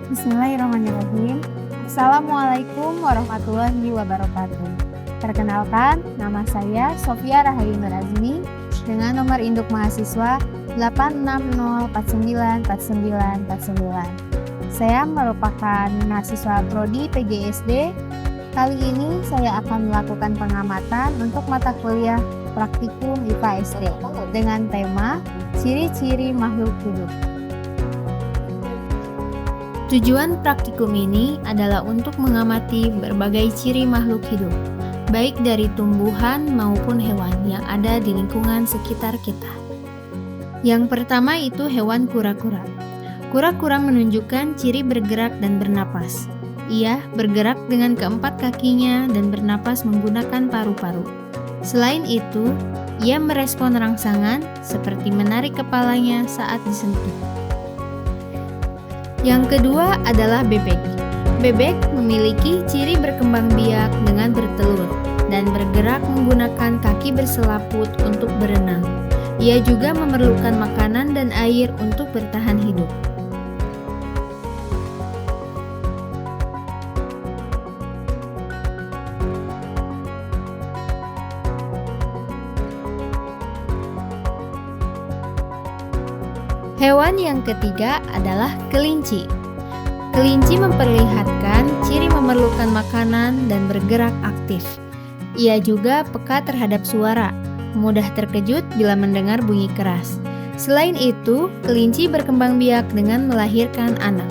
Bismillahirrahmanirrahim. Assalamualaikum warahmatullahi wabarakatuh. Perkenalkan, nama saya Sofia Rahayu Nur Azmi dengan nomor induk mahasiswa 860494949. Saya merupakan mahasiswa Prodi PGSD. Kali ini saya akan melakukan pengamatan untuk mata kuliah praktikum IPA SD dengan tema ciri-ciri makhluk hidup. Tujuan praktikum ini adalah untuk mengamati berbagai ciri makhluk hidup, baik dari tumbuhan maupun hewan yang ada di lingkungan sekitar kita. Yang pertama itu hewan kura-kura. Kura-kura menunjukkan ciri bergerak dan bernapas. Ia bergerak dengan keempat kakinya dan bernapas menggunakan paru-paru. Selain itu, ia merespon rangsangan seperti menarik kepalanya saat disentuh. Yang kedua adalah bebek. Bebek memiliki ciri berkembang biak dengan bertelur dan bergerak menggunakan kaki berselaput untuk berenang. Ia juga memerlukan makanan dan air untuk bertahan hidup. Hewan yang ketiga adalah kelinci. Kelinci memperlihatkan ciri memerlukan makanan dan bergerak aktif. Ia juga peka terhadap suara, mudah terkejut bila mendengar bunyi keras. Selain itu, kelinci berkembang biak dengan melahirkan anak.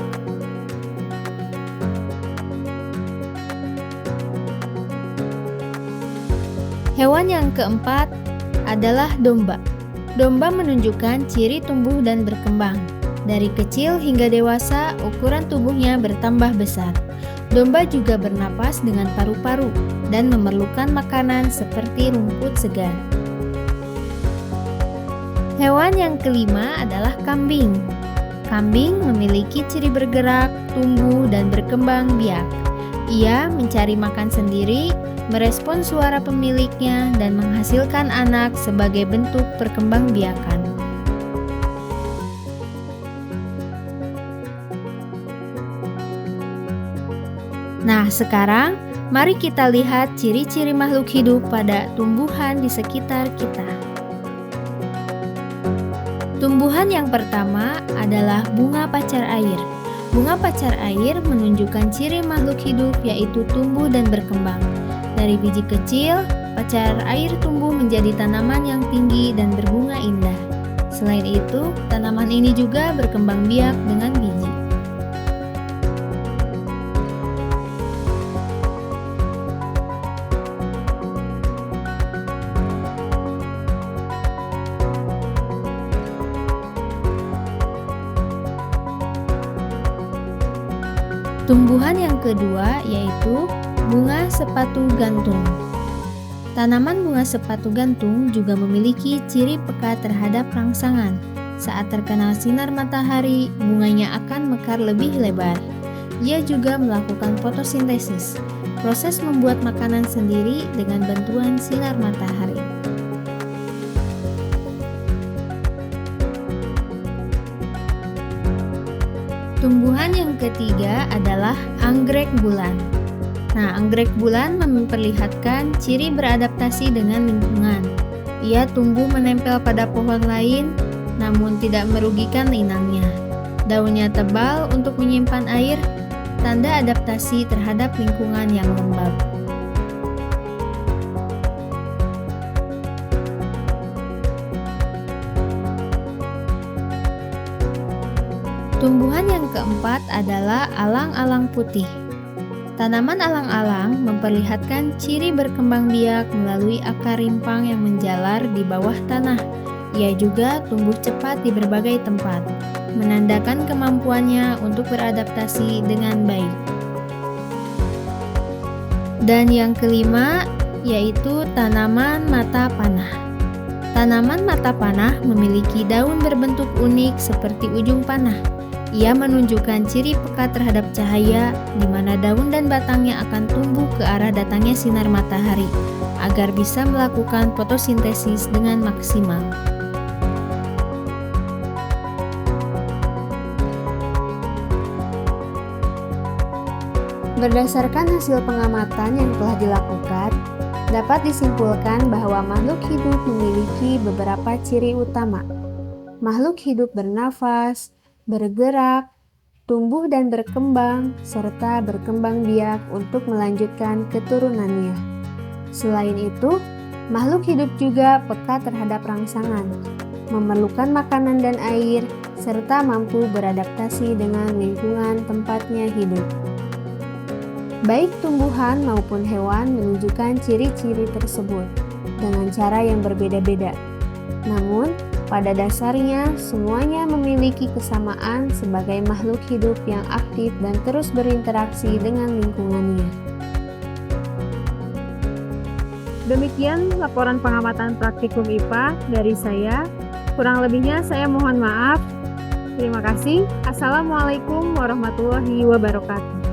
Hewan yang keempat adalah domba. Domba menunjukkan ciri tumbuh dan berkembang. Dari kecil hingga dewasa, ukuran tubuhnya bertambah besar. Domba juga bernapas dengan paru-paru dan memerlukan makanan seperti rumput segar. Hewan yang kelima adalah kambing. Kambing memiliki ciri bergerak, tumbuh, dan berkembang biak. Ia mencari makan sendiri, merespon suara pemiliknya, dan menghasilkan anak sebagai bentuk perkembangbiakan. Nah, sekarang mari kita lihat ciri-ciri makhluk hidup pada tumbuhan di sekitar kita. Tumbuhan yang pertama adalah bunga pacar air. Bunga pacar air menunjukkan ciri makhluk hidup yaitu tumbuh dan berkembang. Dari biji kecil, pacar air tumbuh menjadi tanaman yang tinggi dan berbunga indah. Selain itu, tanaman ini juga berkembang biak dengan biji. Tumbuhan yang kedua yaitu bunga sepatu gantung. Tanaman bunga sepatu gantung juga memiliki ciri peka terhadap rangsangan. Saat terkena sinar matahari, bunganya akan mekar lebih lebar. Ia juga melakukan fotosintesis, proses membuat makanan sendiri dengan bantuan sinar matahari. Tumbuhan yang ketiga adalah anggrek bulan. Nah, anggrek bulan memperlihatkan ciri beradaptasi dengan lingkungan. Ia tumbuh menempel pada pohon lain, namun tidak merugikan inangnya. Daunnya tebal untuk menyimpan air, tanda adaptasi terhadap lingkungan yang lembab. Tumbuhan yang keempat adalah alang-alang putih. Tanaman alang-alang memperlihatkan ciri berkembang biak melalui akar rimpang yang menjalar di bawah tanah. Ia juga tumbuh cepat di berbagai tempat, menandakan kemampuannya untuk beradaptasi dengan baik. Dan yang kelima yaitu tanaman mata panah. Tanaman mata panah memiliki daun berbentuk unik seperti ujung panah. Ia menunjukkan ciri peka terhadap cahaya, di mana daun dan batangnya akan tumbuh ke arah datangnya sinar matahari, agar bisa melakukan fotosintesis dengan maksimal. Berdasarkan hasil pengamatan yang telah dilakukan, dapat disimpulkan bahwa makhluk hidup memiliki beberapa ciri utama. Makhluk hidup bernafas, bergerak, tumbuh dan berkembang, serta berkembang biak untuk melanjutkan keturunannya. Selain itu, makhluk hidup juga peka terhadap rangsangan, memerlukan makanan dan air, serta mampu beradaptasi dengan lingkungan tempatnya hidup. Baik tumbuhan maupun hewan menunjukkan ciri-ciri tersebut dengan cara yang berbeda-beda. Namun, pada dasarnya semuanya memiliki kesamaan sebagai makhluk hidup yang aktif dan terus berinteraksi dengan lingkungannya. Demikian laporan pengamatan praktikum IPA dari saya. Kurang lebihnya saya mohon maaf. Terima kasih. Assalamualaikum warahmatullahi wabarakatuh.